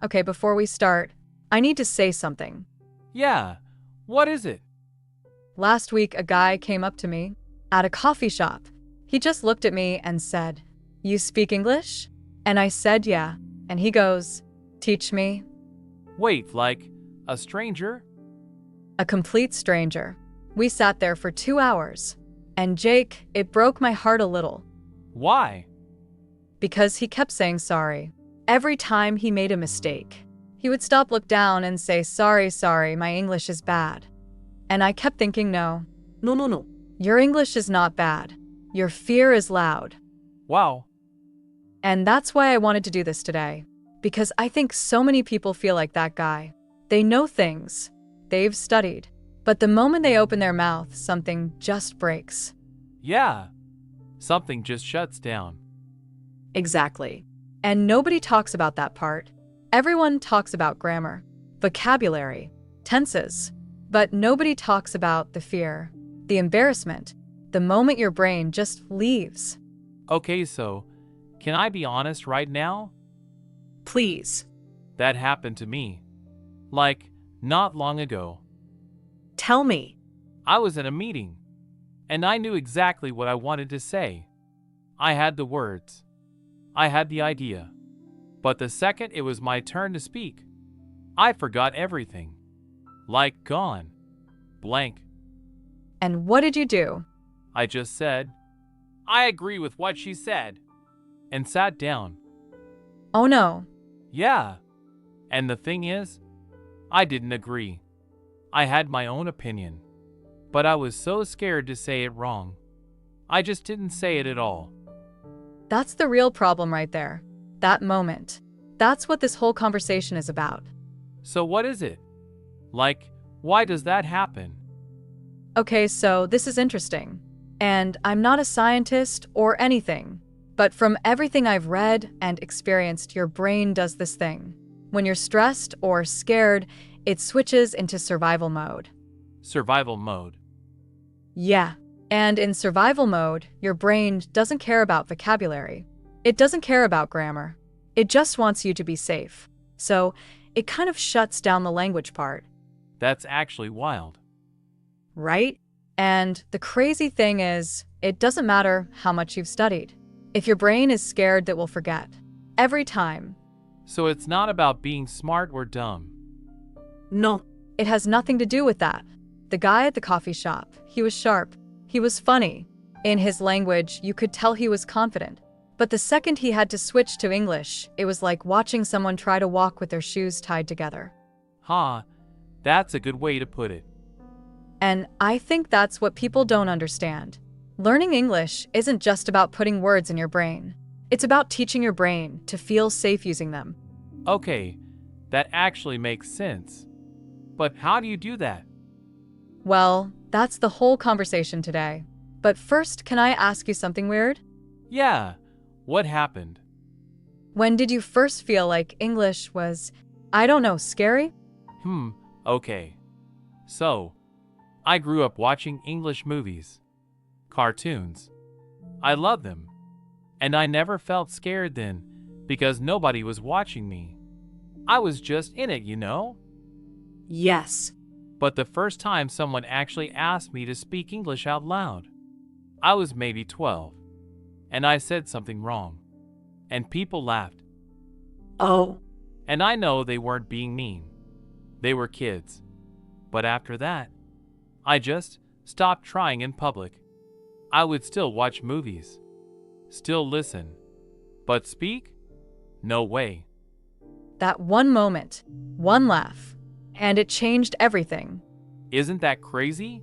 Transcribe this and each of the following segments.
Okay, before we start, I need to say something. Yeah, what is it? Last week, a guy came up to me at a coffee shop. He just looked at me and said, "You speak English?" And I said, "Yeah." And he goes, "Teach me." Wait, like a stranger? A complete stranger. We sat there for 2 hours. And Jake, it broke my heart a little. Why? Because he kept saying sorry. Every time he made a mistake, he would stop, look down, and say, sorry, my English is bad. And I kept thinking, no, your English is not bad. Your fear is loud. Wow. And that's why I wanted to do this today. Because I think so many people feel like that guy. They know things. They've studied. But the moment they open their mouth, something just breaks. Yeah. Something just shuts down. Exactly. And nobody talks about that part. Everyone talks about grammar, vocabulary, tenses. But nobody talks about the fear, the embarrassment, the moment your brain just leaves. Okay, so, can I be honest right now? Please. That happened to me. Like, not long ago. Tell me. I was in a meeting, and I knew exactly what I wanted to say. I had the words. I had the idea. But the second it was my turn to speak, I forgot everything. Like gone. Blank. And what did you do? I just said, "I agree with what she said," and sat down. Oh no. Yeah. And the thing is, I didn't agree. I had my own opinion. But I was so scared to say it wrong. I just didn't say it at all. That's the real problem right there. That moment. That's what this whole conversation is about. So what is it? Like, why does that happen? Okay, so this is interesting. And I'm not a scientist or anything. But from everything I've read and experienced, your brain does this thing. When you're stressed or scared, it switches into survival mode. Survival mode. Yeah. And in survival mode, your brain doesn't care about vocabulary. It doesn't care about grammar. It just wants you to be safe. So it kind of shuts down the language part. That's actually wild. Right? And the crazy thing is, it doesn't matter how much you've studied. If your brain is scared, that will forget. Every time. So it's not about being smart or dumb. No. It has nothing to do with that. The guy at the coffee shop, he was sharp. He was funny. In his language, you could tell he was confident. But the second he had to switch to English, it was like watching someone try to walk with their shoes tied together. That's a good way to put it. And I think that's what people don't understand. Learning English isn't just about putting words in your brain. It's about teaching your brain to feel safe using them. Okay, that actually makes sense. But how do you do that? Well, that's the whole conversation today. But first, can I ask you something weird? Yeah, what happened? When did you first feel like English was, I don't know, scary? Okay. So, I grew up watching English movies. Cartoons. I love them. And I never felt scared then, because nobody was watching me. I was just in it, you know? Yes. But the first time someone actually asked me to speak English out loud, I was maybe 12, and I said something wrong, and people laughed. Oh. And I know they weren't being mean. They were kids. But after that, I just stopped trying in public. I would still watch movies, still listen, but speak? No way. That one moment, one laugh, and it changed everything. Isn't that crazy?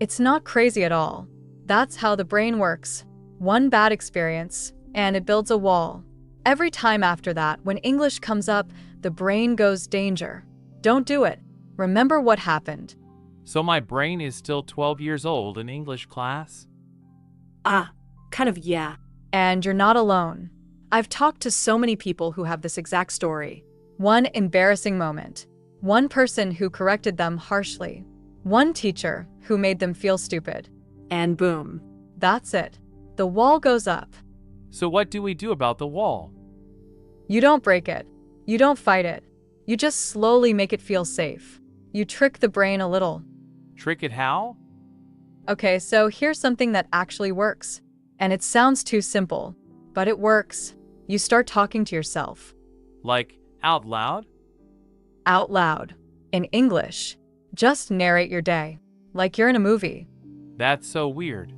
It's not crazy at all. That's how the brain works. One bad experience, and it builds a wall. Every time after that, when English comes up, the brain goes danger. Don't do it. Remember what happened. So my brain is still 12 years old in English class? Kind of, yeah. And you're not alone. I've talked to so many people who have this exact story. One embarrassing moment. One person who corrected them harshly. One teacher who made them feel stupid. And boom. That's it. The wall goes up. So what do we do about the wall? You don't break it. You don't fight it. You just slowly make it feel safe. You trick the brain a little. Trick it how? Okay, so here's something that actually works. And it sounds too simple, but it works. You start talking to yourself. Like, out loud? Out loud. In English. Just narrate your day. Like you're in a movie. That's so weird.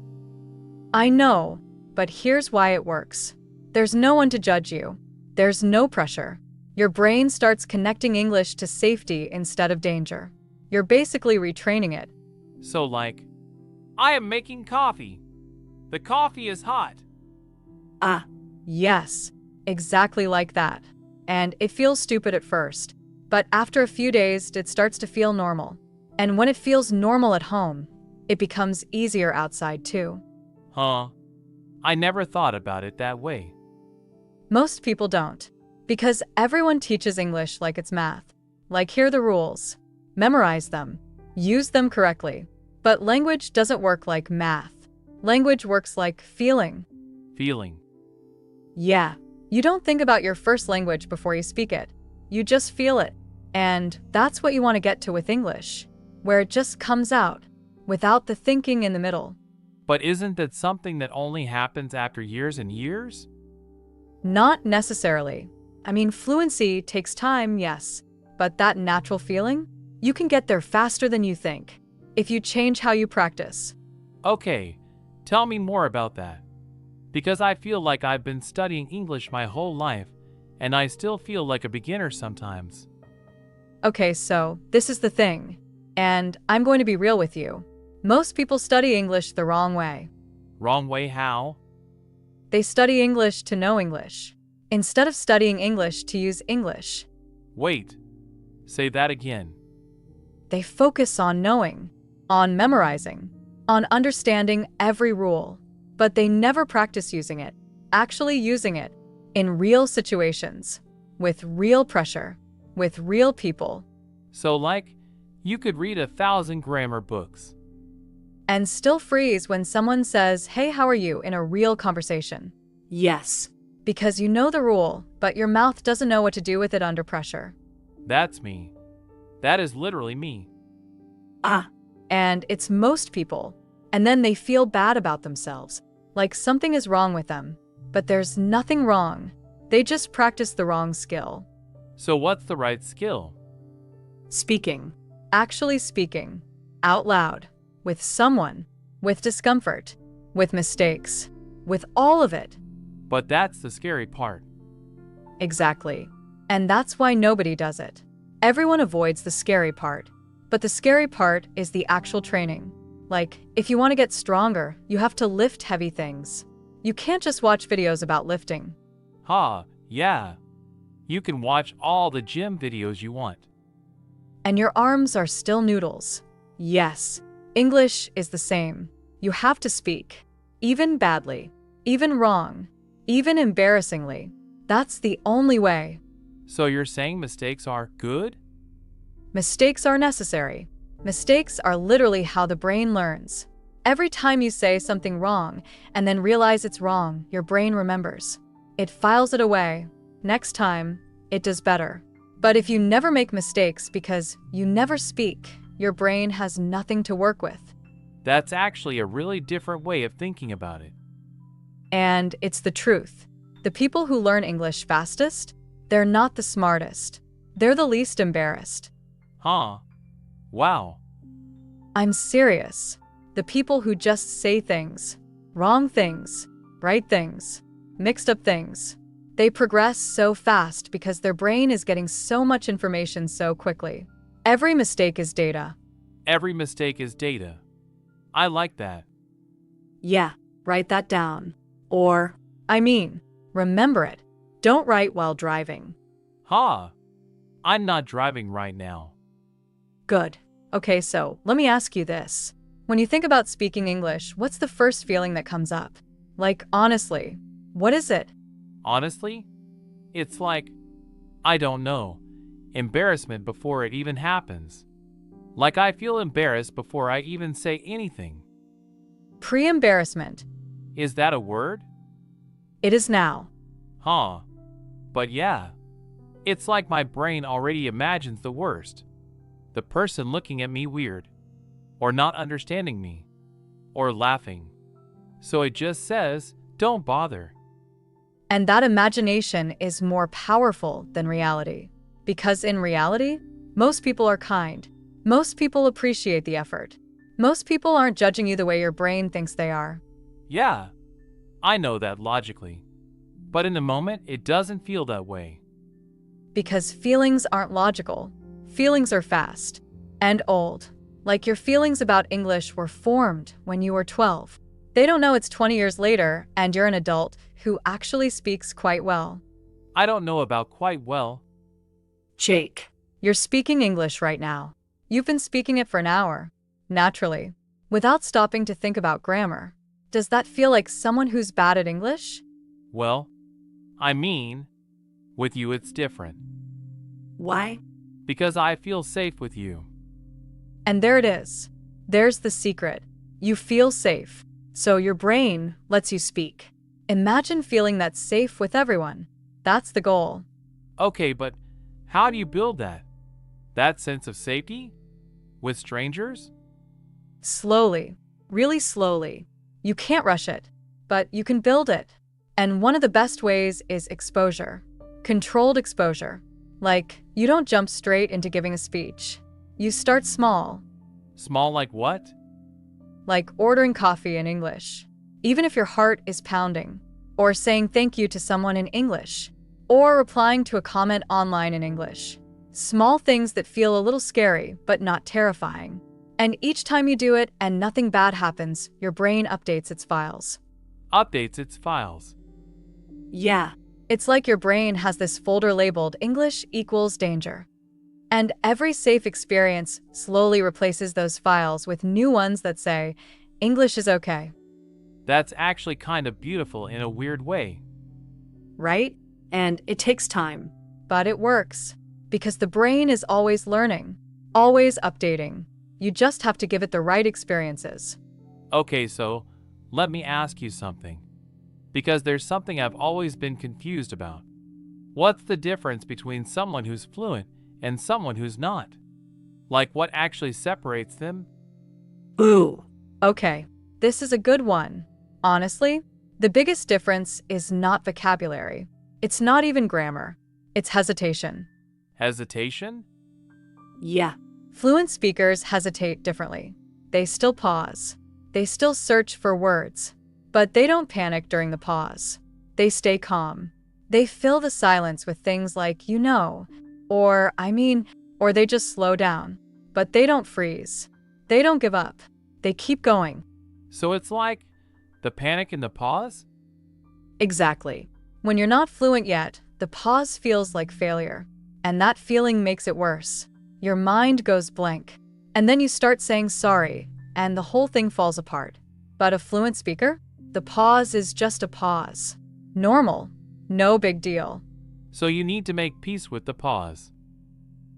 I know, but here's why it works. There's no one to judge you. There's no pressure. Your brain starts connecting English to safety instead of danger. You're basically retraining it. So like, I am making coffee. The coffee is hot. Ah, yes, exactly like that. And it feels stupid at first, but after a few days, it starts to feel normal. And when it feels normal at home, it becomes easier outside too. Huh. I never thought about it that way. Most people don't, because everyone teaches English like it's math. Like, here are the rules. Memorize them. Use them correctly. But language doesn't work like math. Language works like feeling. Feeling. Yeah, you don't think about your first language before you speak it. You just feel it. And that's what you want to get to with English, where it just comes out, without the thinking in the middle. But isn't that something that only happens after years and years? Not necessarily. I mean, fluency takes time, yes, but that natural feeling, you can get there faster than you think, if you change how you practice. Okay, tell me more about that. Because I feel like I've been studying English my whole life, and I still feel like a beginner sometimes. Okay, so this is the thing, and I'm going to be real with you. Most people study English the wrong way. Wrong way how? They study English to know English, instead of studying English to use English. Wait, say that again. They focus on knowing, on memorizing, on understanding every rule, but they never practice using it, actually using it, in real situations, with real pressure, with real people. So like, you could read 1,000 grammar books. And still freeze when someone says, "Hey, how are you?" in a real conversation. Yes, because you know the rule, but your mouth doesn't know what to do with it under pressure. That's me. That is literally me. And it's most people. And then they feel bad about themselves, like something is wrong with them. But there's nothing wrong. They just practice the wrong skill. So what's the right skill? Speaking. Actually speaking. Out loud. With someone. With discomfort. With mistakes. With all of it. But that's the scary part. Exactly. And that's why nobody does it. Everyone avoids the scary part. But the scary part is the actual training. Like, if you want to get stronger, you have to lift heavy things. You can't just watch videos about lifting. Yeah. You can watch all the gym videos you want. And your arms are still noodles. Yes, English is the same. You have to speak. Even badly. Even wrong. Even embarrassingly. That's the only way. So you're saying mistakes are good? Mistakes are necessary. Mistakes are literally how the brain learns. Every time you say something wrong and then realize it's wrong, your brain remembers. It files it away. Next time, it does better. But if you never make mistakes because you never speak, your brain has nothing to work with. That's actually a really different way of thinking about it. And it's the truth. The people who learn English fastest, they're not the smartest. They're the least embarrassed. Wow. I'm serious. The people who just say things, wrong things, right things, mixed up things. They progress so fast because their brain is getting so much information so quickly. Every mistake is data. Every mistake is data. I like that. Yeah, write that down. Or, remember it. Don't write while driving. I'm not driving right now. Good. Okay, so let me ask you this. When you think about speaking English, what's the first feeling that comes up? Like, honestly, what is it? Honestly, it's like, I don't know, embarrassment before it even happens. Like I feel embarrassed before I even say anything. Pre-embarrassment. Is that a word? It is now. But yeah, It's like my brain already imagines the worst. The person looking at me weird, or not understanding me, or laughing. So it just says, don't bother. And that imagination is more powerful than reality. Because in reality, most people are kind. Most people appreciate the effort. Most people aren't judging you the way your brain thinks they are. Yeah, I know that logically. But in the moment, it doesn't feel that way. Because feelings aren't logical. Feelings are fast and old. Like your feelings about English were formed when you were 12. They don't know it's 20 years later and you're an adult who actually speaks quite well. I don't know about quite well. Jake, you're speaking English right now. You've been speaking it for an hour, naturally, without stopping to think about grammar. Does that feel like someone who's bad at English? Well, I mean, with you it's different. Why? Because I feel safe with you. And there it is. There's the secret. You feel safe, so your brain lets you speak. Imagine feeling that safe with everyone. That's the goal. Okay, but how do you build that? That sense of safety? With strangers? Slowly, really slowly. You can't rush it, but you can build it. And one of the best ways is exposure. Controlled exposure. Like, you don't jump straight into giving a speech. You start small. Small like what? Like ordering coffee in English, even if your heart is pounding. Or saying thank you to someone in English. Or replying to a comment online in English. Small things that feel a little scary, but not terrifying. And each time you do it and nothing bad happens, your brain updates its files. Updates its files. Yeah. It's like your brain has this folder labeled English equals danger. And every safe experience slowly replaces those files with new ones that say, English is okay. That's actually kind of beautiful in a weird way. Right? And it takes time. But it works. Because the brain is always learning, always updating. You just have to give it the right experiences. Okay, so let me ask you something. Because there's something I've always been confused about. What's the difference between someone who's fluent and someone who's not? Like what actually separates them? Ooh. Okay, this is a good one. Honestly, the biggest difference is not vocabulary. It's not even grammar. It's hesitation. Hesitation? Yeah. Fluent speakers hesitate differently. They still pause. They still search for words. But they don't panic during the pause. They stay calm. They fill the silence with things like, you know, or I mean, or they just slow down. But they don't freeze. They don't give up. They keep going. So it's like the panic in the pause? Exactly. When you're not fluent yet, the pause feels like failure. And that feeling makes it worse. Your mind goes blank. And then you start saying sorry, and the whole thing falls apart. But a fluent speaker? The pause is just a pause. Normal. No big deal. So you need to make peace with the pause.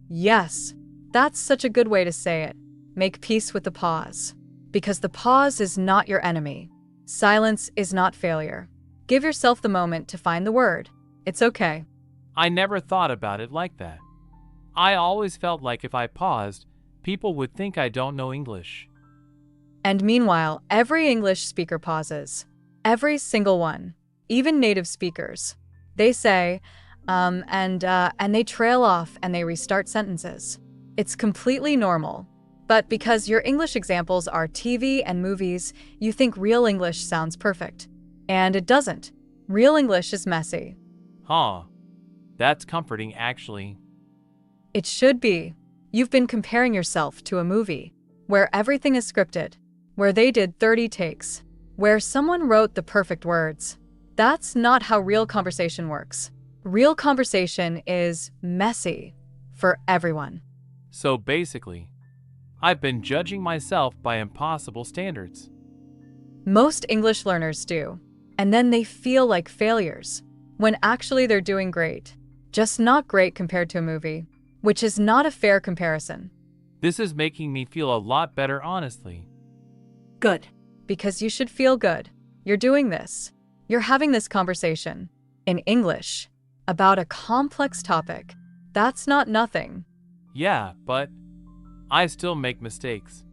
Yes. That's such a good way to say it. Make peace with the pause. Because the pause is not your enemy. Silence is not failure. Give yourself the moment to find the word. It's okay. I never thought about it like that. I always felt like if I paused, people would think I don't know English. And meanwhile, every English speaker pauses. Every single one. Even native speakers. They say, and they trail off and they restart sentences. It's completely normal. But because your English examples are TV and movies, you think real English sounds perfect. And it doesn't. Real English is messy. Huh. That's comforting, actually. It should be. You've been comparing yourself to a movie where everything is scripted, where they did 30 takes, where someone wrote the perfect words. That's not how real conversation works. Real conversation is messy for everyone. So basically, I've been judging myself by impossible standards. Most English learners do. And then they feel like failures, when actually they're doing great. Just not great compared to a movie, which is not a fair comparison. This is making me feel a lot better, honestly. Good. Because you should feel good. You're doing this. You're having this conversation in English about a complex topic That's not nothing. Yeah, but I still make mistakes.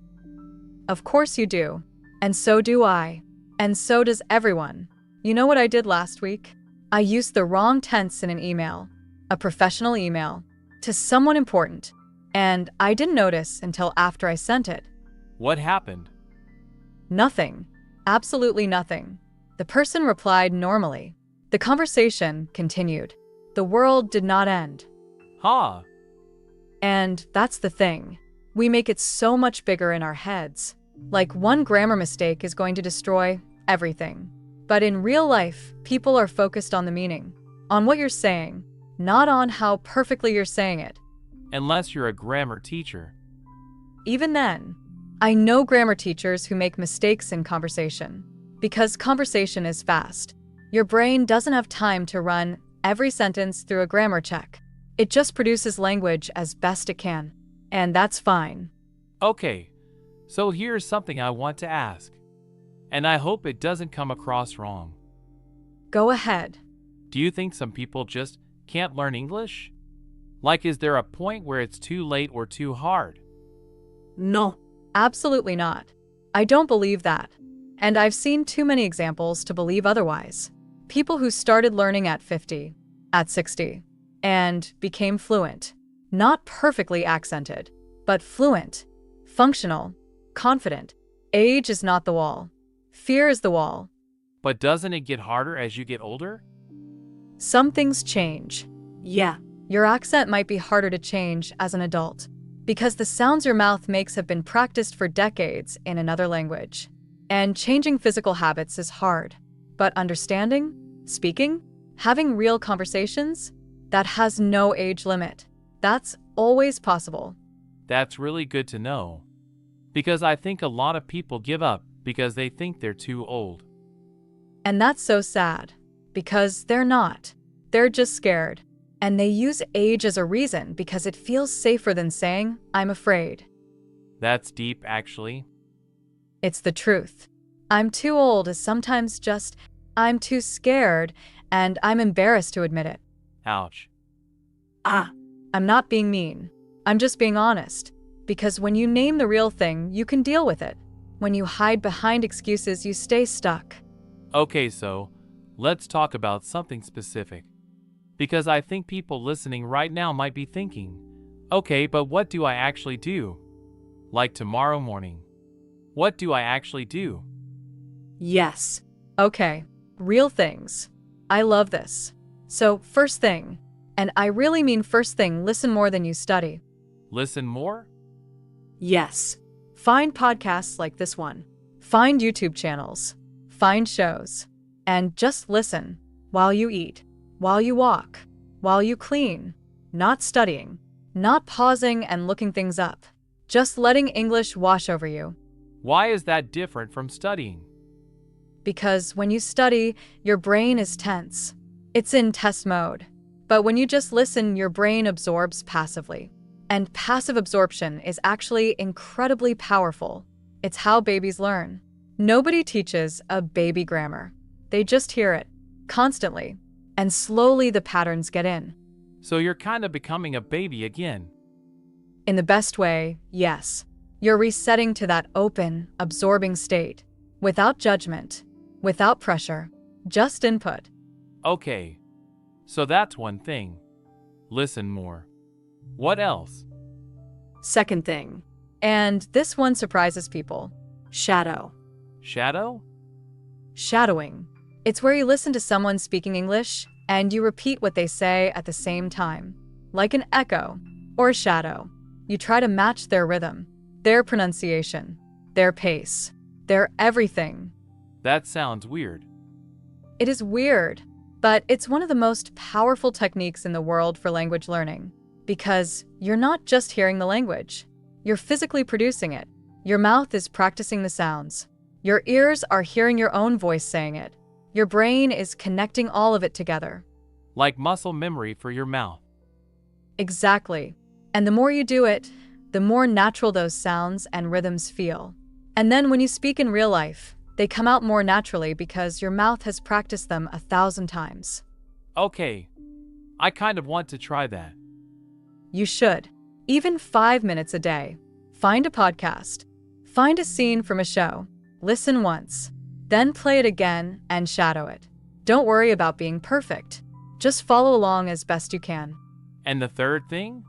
Of course you do. And so do I. And so does everyone. You know what I did last week? I used the wrong tense in an email, a professional email, to someone important. And I didn't notice until after I sent it. What happened? Nothing. Absolutely nothing. The person replied normally. The conversation continued. The world did not end. Ha! And that's the thing. We make it so much bigger in our heads. Like one grammar mistake is going to destroy everything. But in real life, people are focused on the meaning, on what you're saying, not on how perfectly you're saying it. Unless you're a grammar teacher. Even then, I know grammar teachers who make mistakes in conversation. Because conversation is fast. Your brain doesn't have time to run every sentence through a grammar check. It just produces language as best it can. And that's fine. Okay, so here's something I want to ask. And I hope it doesn't come across wrong. Go ahead. Do you think some people just can't learn English? Like, is there a point where it's too late or too hard? No. Absolutely not. I don't believe that. And I've seen too many examples to believe otherwise. People who started learning at 50, at 60, and became fluent. Not perfectly accented, but fluent, functional, confident. Age is not the wall. Fear is the wall. But doesn't it get harder as you get older? Some things change. Yeah. Your accent might be harder to change as an adult, because the sounds your mouth makes have been practiced for decades in another language. And changing physical habits is hard. But understanding, speaking, having real conversations, that has no age limit. That's always possible. That's really good to know. Because I think a lot of people give up because they think they're too old. And that's so sad. Because they're not. They're just scared. And they use age as a reason because it feels safer than saying, I'm afraid. That's deep, actually. It's the truth. I'm too old is sometimes just, I'm too scared, and I'm embarrassed to admit it. Ouch. I'm not being mean. I'm just being honest. Because when you name the real thing, you can deal with it. When you hide behind excuses, you stay stuck. Okay, so let's talk about something specific. Because I think people listening right now might be thinking, okay, but what do I actually do? Like tomorrow morning. What do I actually do? Yes. Okay. Real things. I love this. So, first thing, and I really mean first thing, listen more than you study. Listen more? Yes. Find podcasts like this one. Find YouTube channels. Find shows. And just listen while you eat, while you walk, while you clean. Not studying. Not pausing and looking things up. Just letting English wash over you. Why is that different from studying? Because when you study, your brain is tense. It's in test mode. But when you just listen, your brain absorbs passively. And passive absorption is actually incredibly powerful. It's how babies learn. Nobody teaches a baby grammar. They just hear it, constantly. And slowly the patterns get in. So you're kind of becoming a baby again. In the best way, yes. You're resetting to that open, absorbing state. Without judgment. Without pressure. Just input. Okay. So that's one thing. Listen more. What else? Second thing. And this one surprises people. Shadow. Shadow? Shadowing. It's where you listen to someone speaking English and you repeat what they say at the same time. Like an echo or a shadow. You try to match their rhythm, their pronunciation, their pace, their everything. That sounds weird. It is weird, but it's one of the most powerful techniques in the world for language learning. Because you're not just hearing the language. You're physically producing it. Your mouth is practicing the sounds. Your ears are hearing your own voice saying it. Your brain is connecting all of it together. Like muscle memory for your mouth. Exactly. And the more you do it, the more natural those sounds and rhythms feel. And then when you speak in real life, they come out more naturally because your mouth has practiced them 1,000 times. Okay. I kind of want to try that. You should. Even 5 minutes a day. Find a podcast. Find a scene from a show. Listen once. Then play it again and shadow it. Don't worry about being perfect. Just follow along as best you can. And the third thing?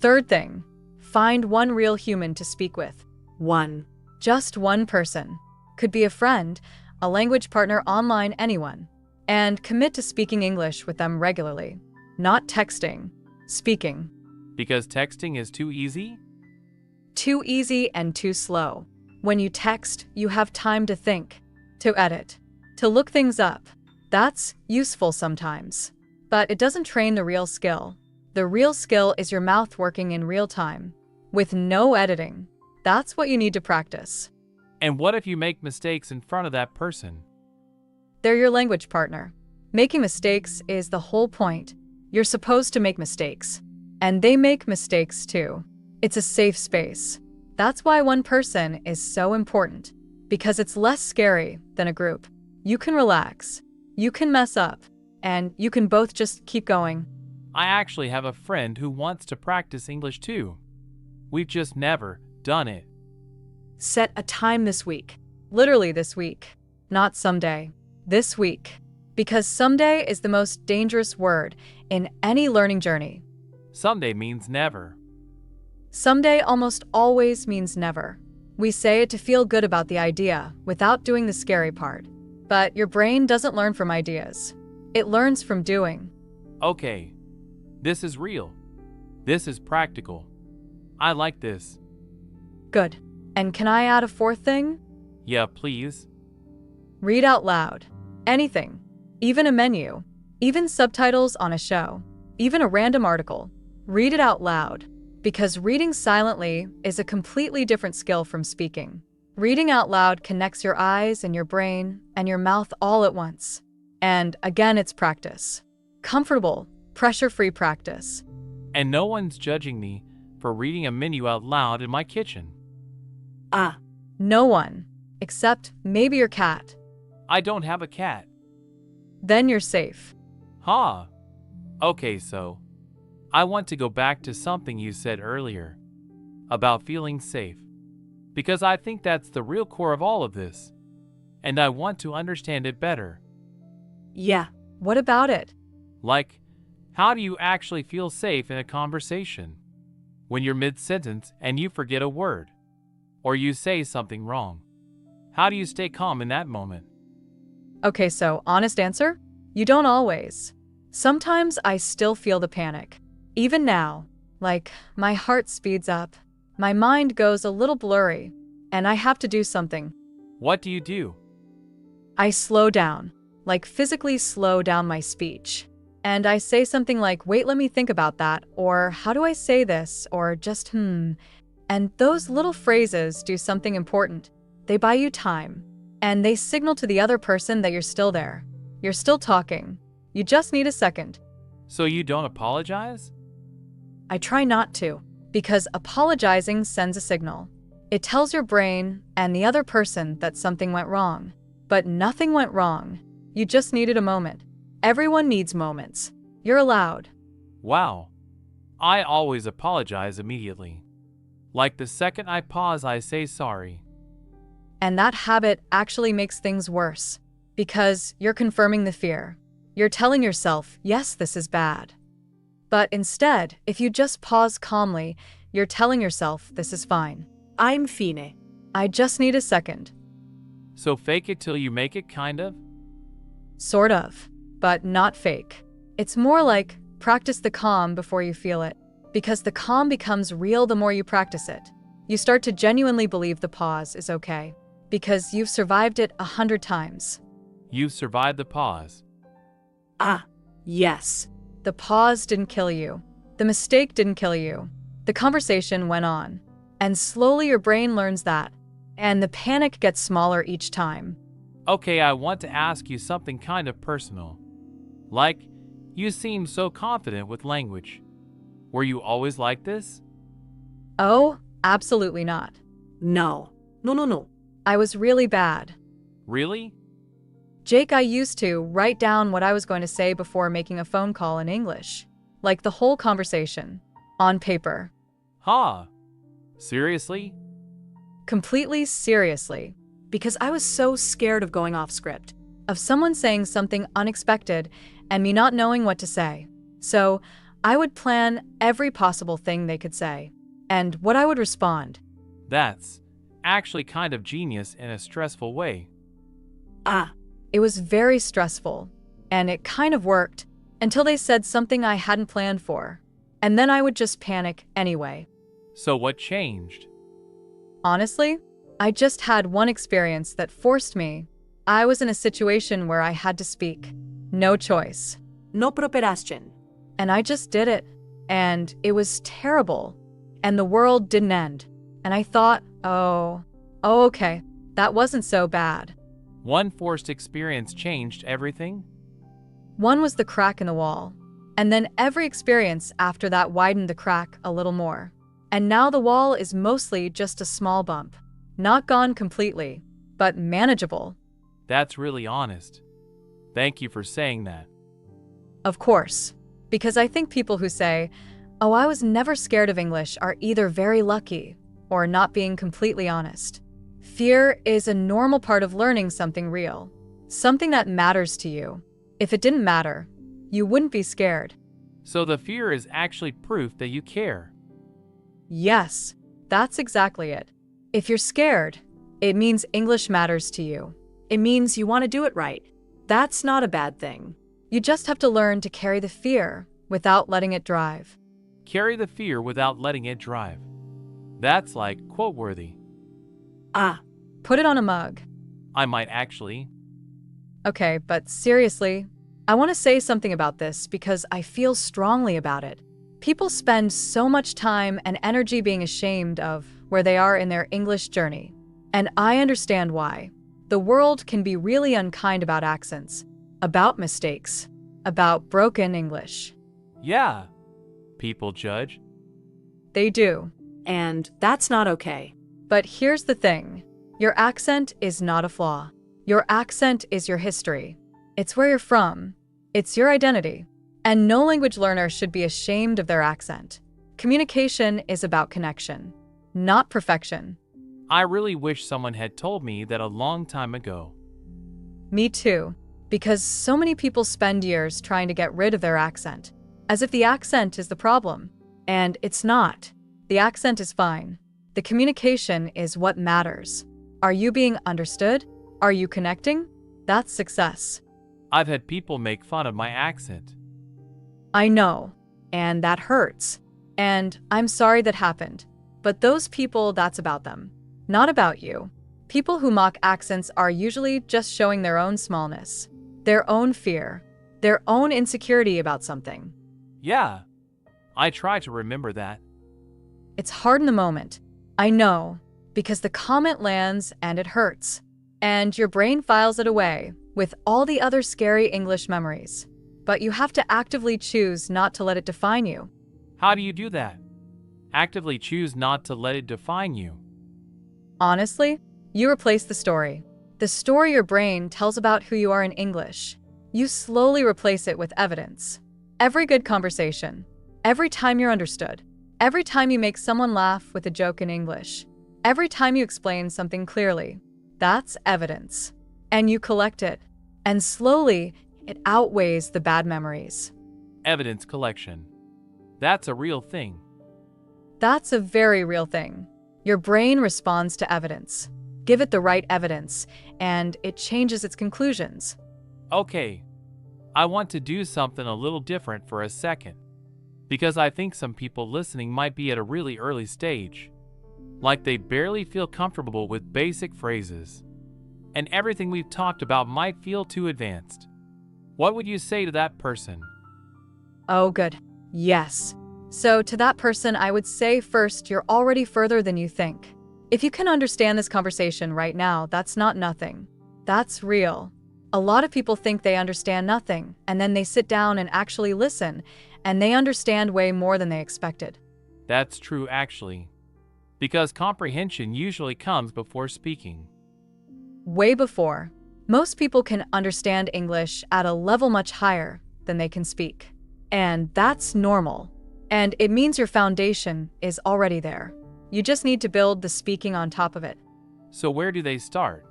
Third thing, find one real human to speak with. One. Just one person. Could be a friend, a language partner online, anyone. And commit to speaking English with them regularly. Not texting. Speaking. Because texting is too easy? Too easy and too slow. When you text, you have time to think, to edit, to look things up. That's useful sometimes. But it doesn't train the real skill. The real skill is your mouth working in real time, with no editing. That's what you need to practice. And what if you make mistakes in front of that person? They're your language partner. Making mistakes is the whole point. You're supposed to make mistakes. And they make mistakes too. It's a safe space. That's why one person is so important, because it's less scary than a group. You can relax, you can mess up, and you can both just keep going. I actually have a friend who wants to practice English too. We've just never done it. Set a time this week. Literally this week. Not someday. This week. Because someday is the most dangerous word in any learning journey. Someday means never. Someday almost always means never. We say it to feel good about the idea without doing the scary part. But your brain doesn't learn from ideas. It learns from doing. Okay. This is real. This is practical. I like this. Good. And can I add a fourth thing? Yeah, please. Read out loud. Anything. Even a menu. Even subtitles on a show. Even a random article. Read it out loud. Because reading silently is a completely different skill from speaking. Reading out loud connects your eyes and your brain and your mouth all at once. And again, it's practice. Comfortable, pressure-free practice. And no one's judging me for reading a menu out loud in my kitchen. No one. Except maybe your cat. I don't have a cat. Then you're safe. Ha! Okay, so I want to go back to something you said earlier about feeling safe, because I think that's the real core of all of this, and I want to understand it better. Yeah, what about it? Like, how do you actually feel safe in a conversation? When you're mid-sentence and you forget a word, or you say something wrong. How do you stay calm in that moment? Okay, so honest answer? You don't always. Sometimes I still feel the panic. Even now, like my heart speeds up, my mind goes a little blurry, and I have to do something. What do you do? I slow down, like physically slow down my speech. And I say something like, wait, let me think about that, or how do I say this, or just And those little phrases do something important. They buy you time, and they signal to the other person that you're still there. You're still talking. You just need a second. So you don't apologize? I try not to, because apologizing sends a signal. It tells your brain and the other person that something went wrong. But nothing went wrong. You just needed a moment. Everyone needs moments. You're allowed. Wow. I always apologize immediately. Like the second I pause, I say sorry. And that habit actually makes things worse, because you're confirming the fear. You're telling yourself, yes, this is bad. But instead, if you just pause calmly, you're telling yourself, this is fine. I'm fine. I just need a second. So fake it till you make it, kind of? Sort of, but not fake. It's more like practice the calm before you feel it, because the calm becomes real the more you practice it. You start to genuinely believe the pause is okay, because you've survived it 100 times. You've survived the pause. Yes. The pause didn't kill you. The mistake didn't kill you. The conversation went on. And slowly your brain learns that. And the panic gets smaller each time. Okay, I want to ask you something kind of personal. Like, you seem so confident with language. Were you always like this? Oh, absolutely not. No. I was really bad. Really? Jake, I used to write down what I was going to say before making a phone call in English. Like the whole conversation. On paper. Huh? Seriously? Completely seriously. Because I was so scared of going off script, of someone saying something unexpected and me not knowing what to say. So I would plan every possible thing they could say and what I would respond. That's actually kind of genius in a stressful way. It was very stressful, and it kind of worked until they said something I hadn't planned for. And then I would just panic anyway. So what changed? Honestly, I just had one experience that forced me. I was in a situation where I had to speak. No choice. No procrastination. And I just did it. And it was terrible. And the world didn't end. And I thought, oh, okay, that wasn't so bad. One forced experience changed everything? One was the crack in the wall. And then every experience after that widened the crack a little more. And now the wall is mostly just a small bump. Not gone completely, but manageable. That's really honest. Thank you for saying that. Of course. Because I think people who say, oh, I was never scared of English are either very lucky or not being completely honest. Fear is a normal part of learning something real, something that matters to you. If it didn't matter, you wouldn't be scared. So the fear is actually proof that you care. Yes, that's exactly it. If you're scared, it means English matters to you. It means you want to do it right. That's not a bad thing. You just have to learn to carry the fear without letting it drive. Carry the fear without letting it drive. That's like quote-worthy. Put it on a mug. I might actually. Okay, but seriously, I want to say something about this because I feel strongly about it. People spend so much time and energy being ashamed of where they are in their English journey. And I understand why. The world can be really unkind about accents, about mistakes, about broken English. Yeah. People judge. They do. And that's not okay. But here's the thing. Your accent is not a flaw. Your accent is your history. It's where you're from. It's your identity. And no language learner should be ashamed of their accent. Communication is about connection, not perfection. I really wish someone had told me that a long time ago. Me too. Because so many people spend years trying to get rid of their accent, as if the accent is the problem. And it's not. The accent is fine. The communication is what matters. Are you being understood? Are you connecting? That's success. I've had people make fun of my accent. I know. And that hurts. And I'm sorry that happened. But those people, that's about them. Not about you. People who mock accents are usually just showing their own smallness, their own fear, their own insecurity about something. Yeah. I try to remember that. It's hard in the moment. I know. Because the comment lands and it hurts. And your brain files it away with all the other scary English memories. But you have to actively choose not to let it define you. How do you do that? Actively choose not to let it define you. Honestly, you replace the story. The story your brain tells about who you are in English. You slowly replace it with evidence. Every good conversation. Every time you're understood. Every time you make someone laugh with a joke in English. Every time you explain something clearly. That's evidence. And you collect it. And slowly, it outweighs the bad memories. Evidence collection. That's a real thing. That's a very real thing. Your brain responds to evidence. Give it the right evidence, and it changes its conclusions. Okay. I want to do something a little different for a second. Because I think some people listening might be at a really early stage. Like they barely feel comfortable with basic phrases. And everything we've talked about might feel too advanced. What would you say to that person? Oh, good. Yes. So to that person, I would say first, you're already further than you think. If you can understand this conversation right now, that's not nothing. That's real. A lot of people think they understand nothing, and then they sit down and actually listen, and they understand way more than they expected. That's true, actually. Because comprehension usually comes before speaking. Way before. Most people can understand English at a level much higher than they can speak. And that's normal. And it means your foundation is already there. You just need to build the speaking on top of it. So where do they start?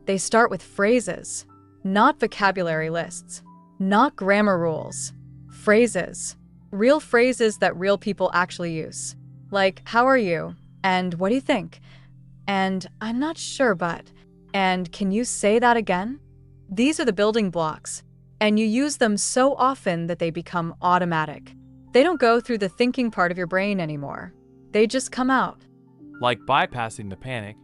They start with phrases, not vocabulary lists, not grammar rules. Phrases. Real phrases that real people actually use. Like, how are you? And what do you think? And I'm not sure, but. And can you say that again? These are the building blocks, and you use them so often that they become automatic. They don't go through the thinking part of your brain anymore. They just come out. Like bypassing the panic.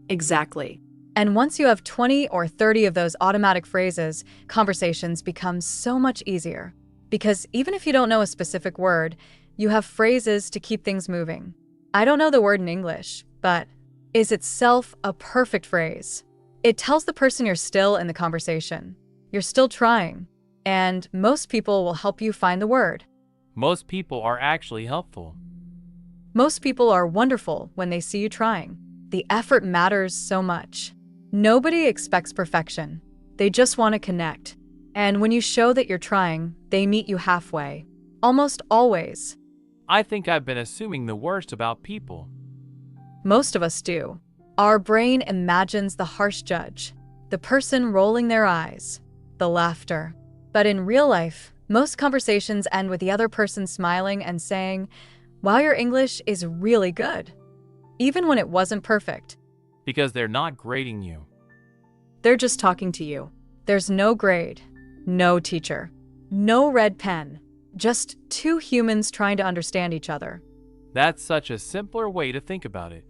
Exactly. And once you have 20 or 30 of those automatic phrases, conversations become so much easier. Because even if you don't know a specific word, you have phrases to keep things moving. I don't know the word in English, but is itself a perfect phrase. It tells the person you're still in the conversation. You're still trying. And most people will help you find the word. Most people are actually helpful. Most people are wonderful when they see you trying. The effort matters so much. Nobody expects perfection. They just want to connect. And when you show that you're trying, they meet you halfway. Almost always. I think I've been assuming the worst about people. Most of us do. Our brain imagines the harsh judge, the person rolling their eyes, the laughter. But in real life, most conversations end with the other person smiling and saying, "Wow, your English is really good." Even when it wasn't perfect. Because they're not grading you. They're just talking to you. There's no grade, no teacher, no red pen. Just two humans trying to understand each other. That's such a simpler way to think about it.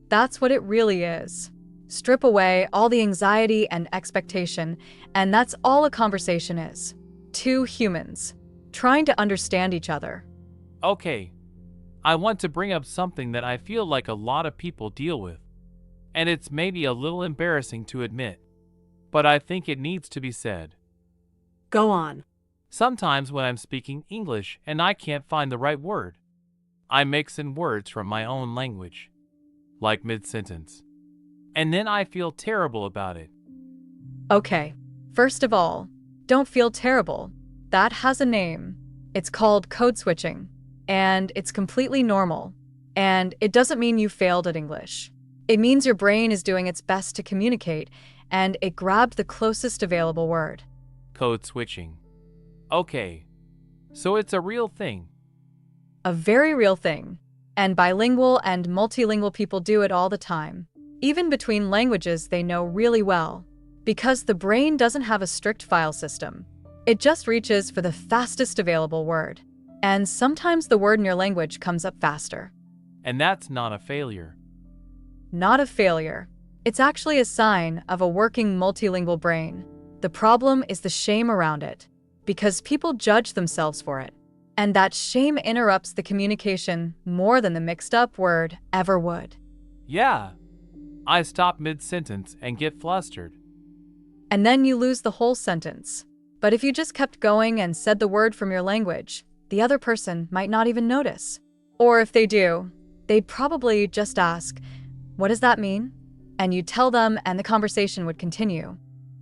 That's what it really is. Strip away all the anxiety and expectation, and that's all a conversation is. Two humans trying to understand each other. Okay, I want to bring up something that I feel like a lot of people deal with. And it's maybe a little embarrassing to admit, but I think it needs to be said. Go on. Sometimes when I'm speaking English and I can't find the right word, I mix in words from my own language, like mid-sentence. And then I feel terrible about it. Okay, first of all, don't feel terrible. That has a name. It's called code switching, and it's completely normal. And it doesn't mean you failed at English. It means your brain is doing its best to communicate, and it grabbed the closest available word. Code switching. Okay, so it's a real thing. A very real thing. And bilingual and multilingual people do it all the time. Even between languages they know really well. Because the brain doesn't have a strict file system. It just reaches for the fastest available word. And sometimes the word in your language comes up faster. And that's not a failure. Not a failure. It's actually a sign of a working multilingual brain. The problem is the shame around it. Because people judge themselves for it. And that shame interrupts the communication more than the mixed-up word ever would. Yeah, I stop mid-sentence and get flustered. And then you lose the whole sentence. But if you just kept going and said the word from your language, the other person might not even notice. Or if they do, they'd probably just ask, "What does that mean?" And you'd tell them and the conversation would continue.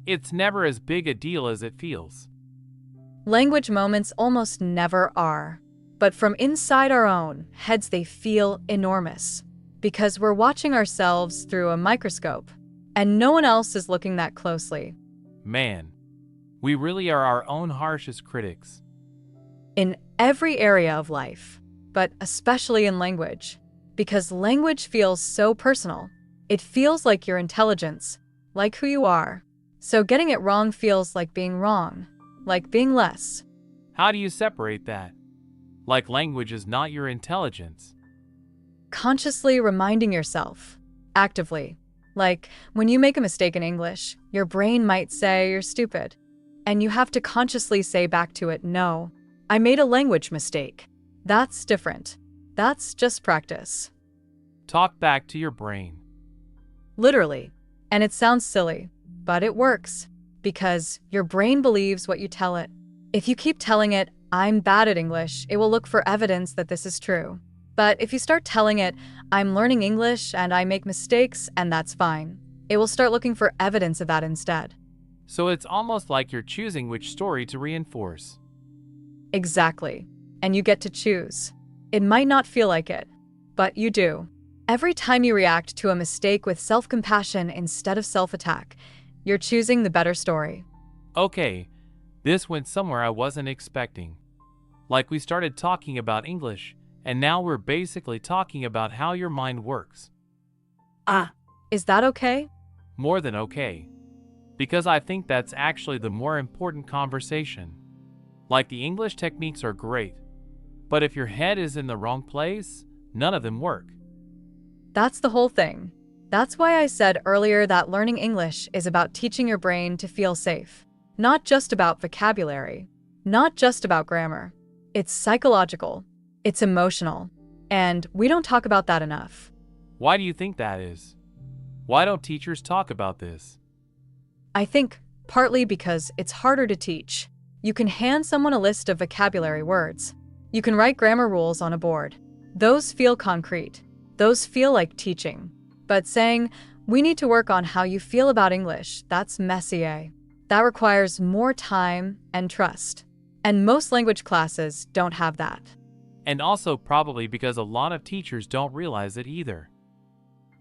It's never as big a deal as it feels. Language moments almost never are. But from inside our own heads they feel enormous. Because we're watching ourselves through a microscope. And no one else is looking that closely. Man, we really are our own harshest critics. In every area of life, but especially in language. Because language feels so personal. It feels like your intelligence, like who you are. So getting it wrong feels like being wrong, like being less. How do you separate that? Like language is not your intelligence. Consciously reminding yourself, actively. Like when you make a mistake in English, your brain might say you're stupid. And you have to consciously say back to it, "No, I made a language mistake." That's different. That's just practice. Talk back to your brain. Literally. And it sounds silly, but it works. Because your brain believes what you tell it. If you keep telling it, "I'm bad at English," it will look for evidence that this is true. But if you start telling it, "I'm learning English and I make mistakes and that's fine," it will start looking for evidence of that instead. So it's almost like you're choosing which story to reinforce. Exactly. and you get to choose. It might not feel like it, but you do. Every time you react to a mistake with self-compassion instead of self-attack, you're choosing the better story. Okay, this went somewhere I wasn't expecting. Like we started talking about English, and now we're basically talking about how your mind works. Is that okay? More than okay. Because I think that's actually the more important conversation. Like the English techniques are great, but if your head is in the wrong place, none of them work. That's the whole thing. That's why I said earlier that learning English is about teaching your brain to feel safe. Not just about vocabulary. Not just about grammar. It's psychological. It's emotional. And we don't talk about that enough. Why do you think that is? Why don't teachers talk about this? I think partly because it's harder to teach. You can hand someone a list of vocabulary words. You can write grammar rules on a board. Those feel concrete. Those feel like teaching. But saying, we need to work on how you feel about English, that's messier. That requires more time and trust. And most language classes don't have that. And also probably because a lot of teachers don't realize it either.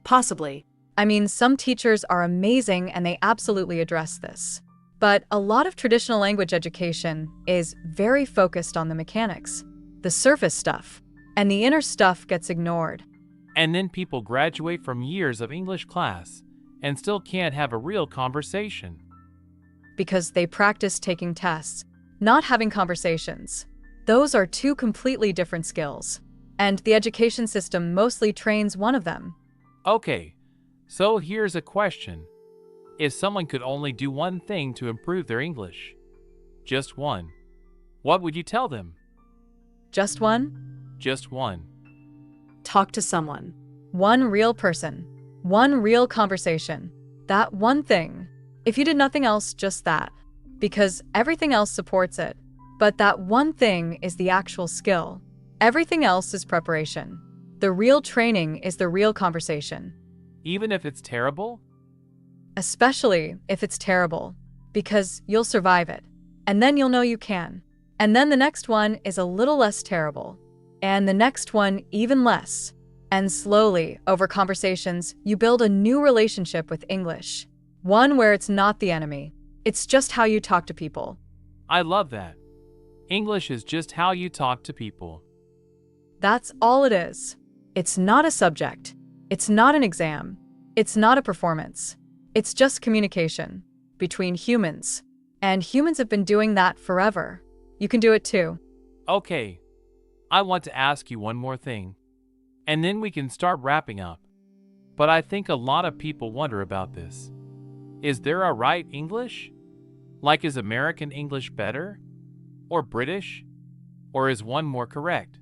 Possibly. I mean, some teachers are amazing and they absolutely address this. But a lot of traditional language education is very focused on the mechanics, the surface stuff, and the inner stuff gets ignored. And then people graduate from years of English class and still can't have a real conversation. Because they practice taking tests, not having conversations. Those are two completely different skills. And the education system mostly trains one of them. Okay, so here's a question. If someone could only do one thing to improve their English, just one, what would you tell them? Just one? Just one. Talk to someone. One real person. One real conversation. That one thing. If you did nothing else, just that. Because everything else supports it. But that one thing is the actual skill. Everything else is preparation. The real training is the real conversation. Even if it's terrible? Especially if it's terrible. Because you'll survive it. And then you'll know you can. And then the next one is a little less terrible. And the next one even less. And slowly, over conversations, you build a new relationship with English. One where it's not the enemy. It's just how you talk to people. I love that. English is just how you talk to people. That's all it is. It's not a subject. It's not an exam. It's not a performance. It's just communication between humans. And humans have been doing that forever. You can do it too. Okay, I want to ask you one more thing, and then we can start wrapping up. But I think a lot of people wonder about this. Is there a right English? Like, is American English better? Or British? Or is one more correct?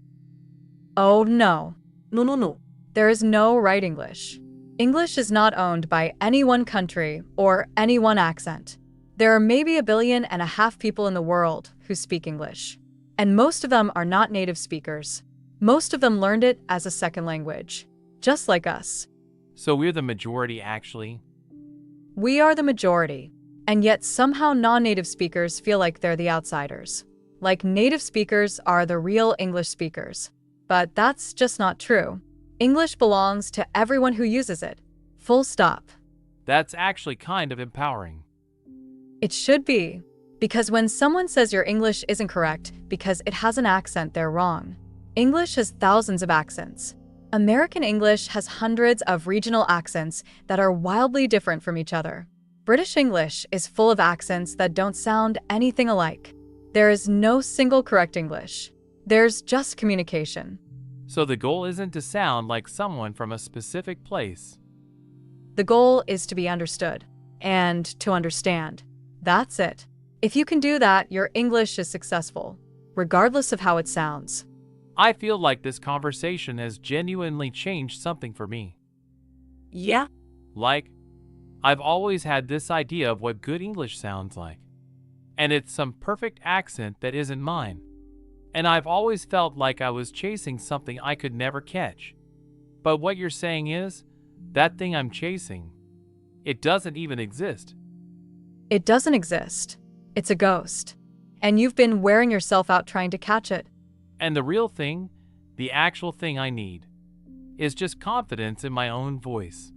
Oh no. No. There is no right English. English is not owned by any one country or any one accent. There are maybe 1.5 billion people in the world who speak English. And most of them are not native speakers. Most of them learned it as a second language, just like us. So we're the majority, actually. We are the majority. And yet somehow non-native speakers feel like they're the outsiders. Like native speakers are the real English speakers. But that's just not true. English belongs to everyone who uses it. Full stop. That's actually kind of empowering. It should be. Because when someone says your English isn't correct because it has an accent, they're wrong. English has thousands of accents. American English has hundreds of regional accents that are wildly different from each other. British English is full of accents that don't sound anything alike. There is no single correct English. There's just communication. So the goal isn't to sound like someone from a specific place. The goal is to be understood and to understand. That's it. If you can do that, your English is successful, regardless of how it sounds. I feel like this conversation has genuinely changed something for me. Yeah? Like, I've always had this idea of what good English sounds like. And it's some perfect accent that isn't mine. And I've always felt like I was chasing something I could never catch. But what you're saying is, that thing I'm chasing, it doesn't even exist. It doesn't exist. It's a ghost. And you've been wearing yourself out trying to catch it. And the real thing, the actual thing I need, is just confidence in my own voice.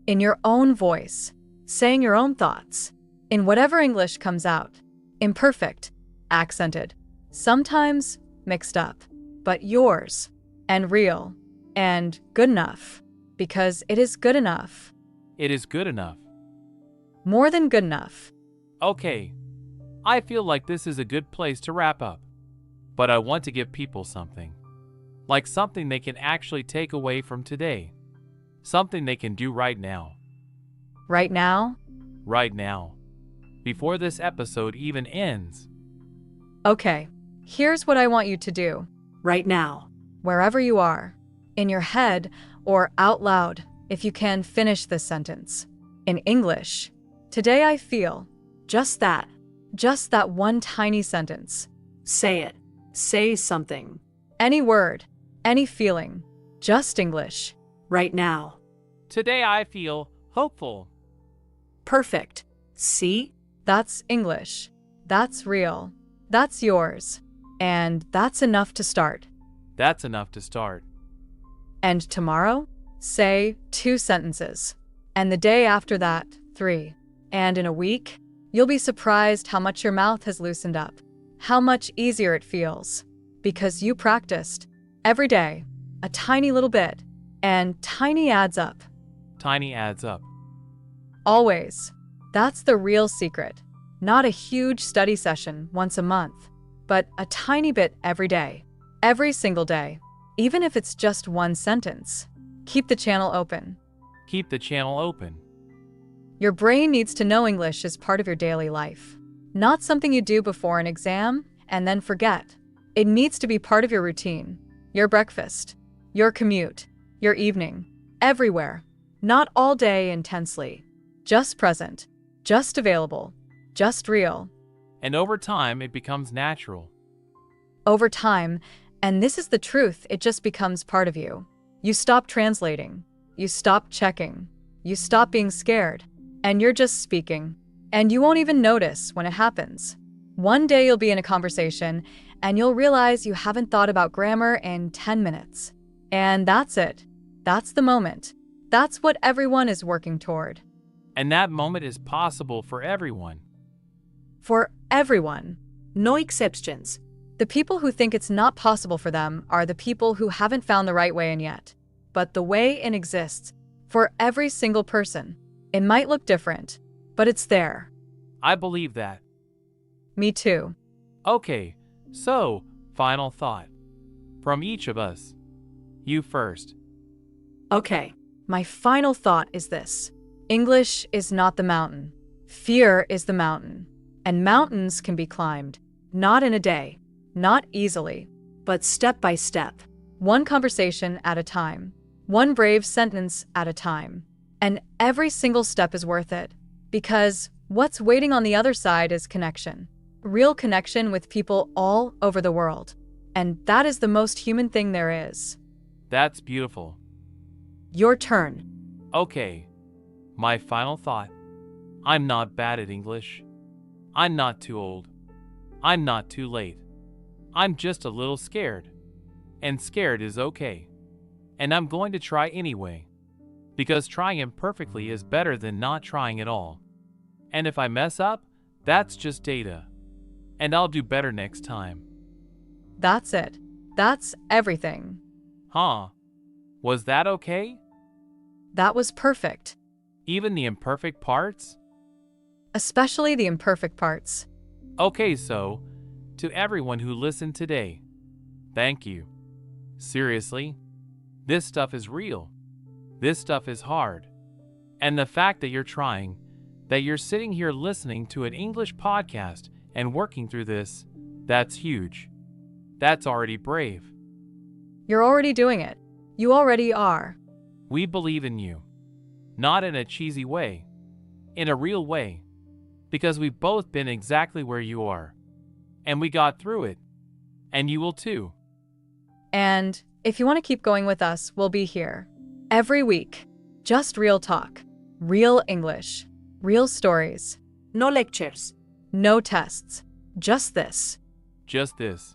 In your own voice, saying your own thoughts, in whatever English comes out. Imperfect, accented, sometimes mixed up, but yours, and real, and good enough, because it is good enough. It is good enough. More than good enough. Okay, I feel like this is a good place to wrap up. But I want to give people something. Like something they can actually take away from today. Something they can do right now. Right now? Right now. Before this episode even ends. Okay, here's what I want you to do. Right now. Wherever you are, in your head or out loud, if you can finish this sentence. In English, today I feel just that one tiny sentence. Say it. Say something. Any word, any feeling, just English. Right now. Today I feel hopeful. Perfect. See? That's English. That's real. That's yours. And that's enough to start. That's enough to start. And tomorrow, say 2 sentences. And the day after that, 3. And in a week, you'll be surprised how much your mouth has loosened up. How much easier it feels. Because you practiced. Every day. A tiny little bit. And tiny adds up. Tiny adds up. Always. That's the real secret. Not a huge study session once a month, but a tiny bit every day. Every single day. Even if it's just 1 sentence. Keep the channel open. Keep the channel open. Your brain needs to know English as part of your daily life. Not something you do before an exam and then forget. It needs to be part of your routine. Your breakfast. Your commute. Your evening. Everywhere. Not all day intensely. Just present. Just available. Just real. And over time, it becomes natural. Over time, and this is the truth, it just becomes part of you. You stop translating. You stop checking. You stop being scared. And you're just speaking. And you won't even notice when it happens. One day you'll be in a conversation, and you'll realize you haven't thought about grammar in 10 minutes. And that's it. That's the moment. That's what everyone is working toward. And that moment is possible for everyone. For everyone. No exceptions. The people who think it's not possible for them are the people who haven't found the right way in yet. But the way in exists for every single person. It might look different, but it's there. I believe that. Me too. Okay, so, final thought. From each of us. You first. Okay. My final thought is this. English is not the mountain. Fear is the mountain. And mountains can be climbed. Not in a day. Not easily. But step by step. One conversation at a time. One brave sentence at a time. And every single step is worth it. Because what's waiting on the other side is connection. Real connection with people all over the world. And that is the most human thing there is. That's beautiful. Your turn. Okay. My final thought. I'm not bad at English. I'm not too old. I'm not too late. I'm just a little scared. And scared is okay. And I'm going to try anyway. Because trying imperfectly is better than not trying at all. And if I mess up, that's just data. And I'll do better next time. That's it. That's everything. Huh? Was that okay? That was perfect. Even the imperfect parts? Especially the imperfect parts. Okay, so, to everyone who listened today, thank you. Seriously, this stuff is real. This stuff is hard. And the fact that you're trying, that you're sitting here listening to an English podcast and working through this, that's huge. That's already brave. You're already doing it. You already are. We believe in you. Not in a cheesy way. In a real way. Because we've both been exactly where you are. And we got through it. And you will too. And if you want to keep going with us, we'll be here. Every week. Just real talk. Real English. Real stories. No lectures. No tests. Just this. Just this.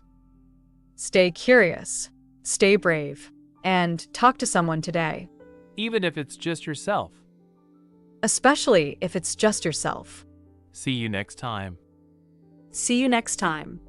Stay curious, stay brave, and talk to someone today, even if it's just yourself. especially if it's just yourself. See you next time. See you next time.